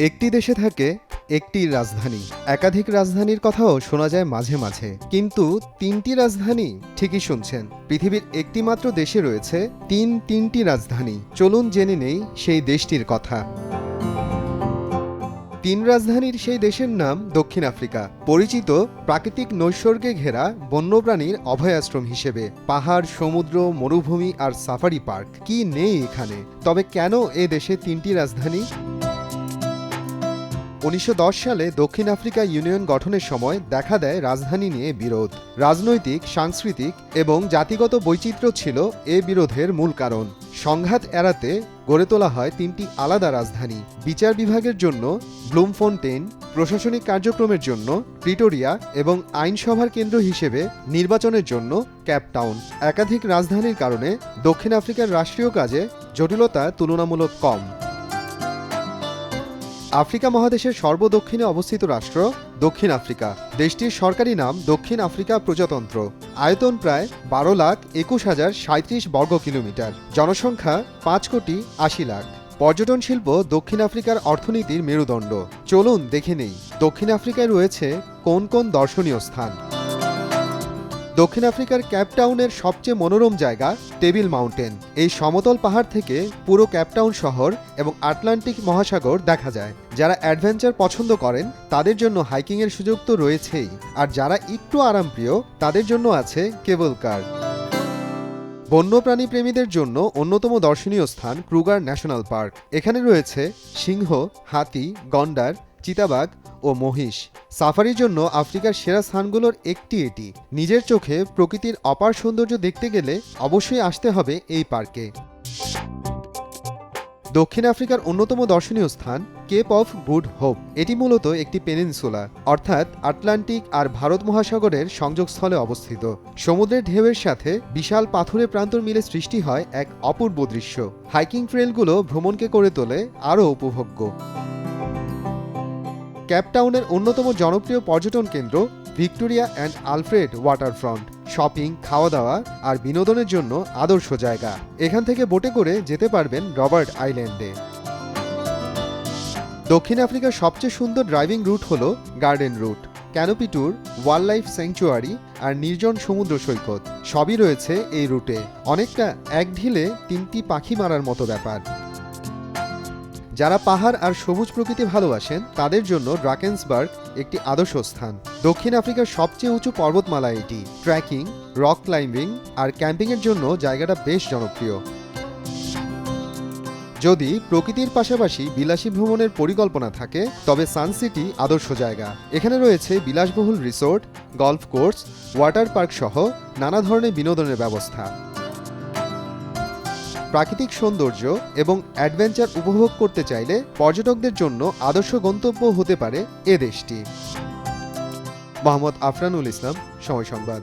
একটি দেশে থাকে একটি রাজধানী, একাধিক রাজধানীর কথাও শোনা যায় মাঝে মাঝে, কিন্তু তিনটি রাজধানী ঠিকই শুনছেন। পৃথিবীর একটি মাত্র দেশে রয়েছে তিনটি রাজধানী। চলুন জেনে নেই সেই দেশটির কথা। তিন রাজধানীর সেই দেশের নাম দক্ষিণ আফ্রিকা, পরিচিত প্রাকৃতিক নৈসর্গে ঘেরা বন্যপ্রাণীর অভয়াশ্রম হিসেবে। পাহাড়, সমুদ্র, মরুভূমি আর সাফারি পার্ক, কি নেই এখানে? তবে কেন এ দেশে তিনটি রাজধানী? 1910 সালে দক্ষিণ আফ্রিকা ইউনিয়ন গঠনের সময় দেখা দেয় রাজধানী নিয়ে বিরোধ। রাজনৈতিক, সাংস্কৃতিক এবং জাতিগত বৈচিত্র্য ছিল এ বিরোধের মূল কারণ। সংঘাত এড়াতে গড়ে তোলা হয় তিনটি আলাদা রাজধানী। বিচার বিভাগের জন্য ব্লুমফোন্টেইন, প্রশাসনিক কার্যক্রমের জন্য প্রিটোরিয়া এবং আইনসভার কেন্দ্র হিসেবে নির্বাচনের জন্য কেপটাউন। একাধিক রাজধানীর কারণে দক্ষিণ আফ্রিকার রাষ্ট্রীয় কাজে জটিলতা তুলনামূলক কম। আফ্রিকা মহাদেশের সর্বদক্ষিণে অবস্থিত রাষ্ট্র দক্ষিণ আফ্রিকা। দেশটির সরকারি নাম দক্ষিণ আফ্রিকা প্রজাতন্ত্র। আয়তন প্রায় 12,21,037 বর্গ কিলোমিটার। জনসংখ্যা 5,80,00,000। পর্যটন শিল্প দক্ষিণ আফ্রিকার অর্থনীতির মেরুদণ্ড। চলুন দেখে নেই দক্ষিণ আফ্রিকায় রয়েছে কোন কোন দর্শনীয় স্থান। দক্ষিণ আফ্রিকার কেপটাউনের সবচেয়ে মনোরম জায়গা টেবিল মাউন্টেন। এই সমতল পাহাড় থেকে পুরো কেপটাউন শহর এবং আটলান্টিক মহাসাগর দেখা যায়। যারা অ্যাডভেঞ্চার পছন্দ করেন তাদের জন্য হাইকিংয়ের সুযোগ তো রয়েছেই, আর যারা একটু আরামপ্রিয় তাদের জন্য আছে কেবল কার। বন্যপ্রাণী প্রেমীদের জন্য অন্যতম দর্শনীয় স্থান ক্রুগার ন্যাশনাল পার্ক। এখানে রয়েছে সিংহ, হাতি, গন্ডার, চিতাবাঘ ও মহিষ। সাফারির জন্য আফ্রিকার সেরা স্থানগুলোর একটি এটি। নিজের চোখে প্রকৃতির অপার সৌন্দর্য দেখতে গেলে অবশ্যই আসতে হবে এই পার্কে। দক্ষিণ আফ্রিকার অন্যতম দর্শনীয় স্থান কেপ অফ গুড হোপ। এটি মূলত একটি পেনিনসুলা, অর্থাৎ আটলান্টিক আর ভারত মহাসাগরের সংযোগস্থলে অবস্থিত। সমুদ্রের ঢেউয়ের সাথে বিশাল পাথুরে প্রান্তর মিলে সৃষ্টি হয় এক অপূর্ব দৃশ্য। হাইকিং ট্রেলগুলো ভ্রমণকে করে তোলে আরও উপভোগ্য। কেপটাউনের অন্যতম জনপ্রিয় পর্যটন কেন্দ্র Victoria and Alfred waterfront. Shopping, খাওয়া দাওয়া আর বিনোদনের জন্য আদর্শ জায়গা। এখান থেকে বোটে করে যেতে পারবেন রবার্ট আইল্যান্ডে। দক্ষিণ আফ্রিকার সবচেয়ে সুন্দর ড্রাইভিং রুট হল Garden Route. Canopy tour, wildlife sanctuary আর নির্জন সমুদ্র সৈকত সবই রয়েছে এই রুটে। অনেকটা এক ঢিলে তিনটি পাখি মারার মতো ব্যাপার। যারা পাহাড় আর সবুজ প্রকৃতি ভালোবাসেন তাদের জন্য ড্রাকেন্সবার্গ একটি আদর্শ স্থান। দক্ষিণ আফ্রিকার সবচেয়ে উঁচু পর্বতমালা এটি। ট্রেকিং, রক ক্লাইম্বিং আর ক্যাম্পিংয়ের জন্য জায়গাটা বেশ জনপ্রিয়। যদি প্রকৃতির পাশাপাশি বিলাসী ভ্রমণের পরিকল্পনা থাকে তবে সানসিটি আদর্শ জায়গা। এখানে রয়েছে বিলাসবহুল resort, golf course, water park সহ নানা ধরনের বিনোদনের ব্যবস্থা। প্রাকৃতিক সৌন্দর্য এবং অ্যাডভেঞ্চার উপভোগ করতে চাইলে পর্যটকদের জন্য আদর্শ গন্তব্য হতে পারে এ দেশটি। মোহাম্মদ আফরানুল ইসলাম, সময় সংবাদ।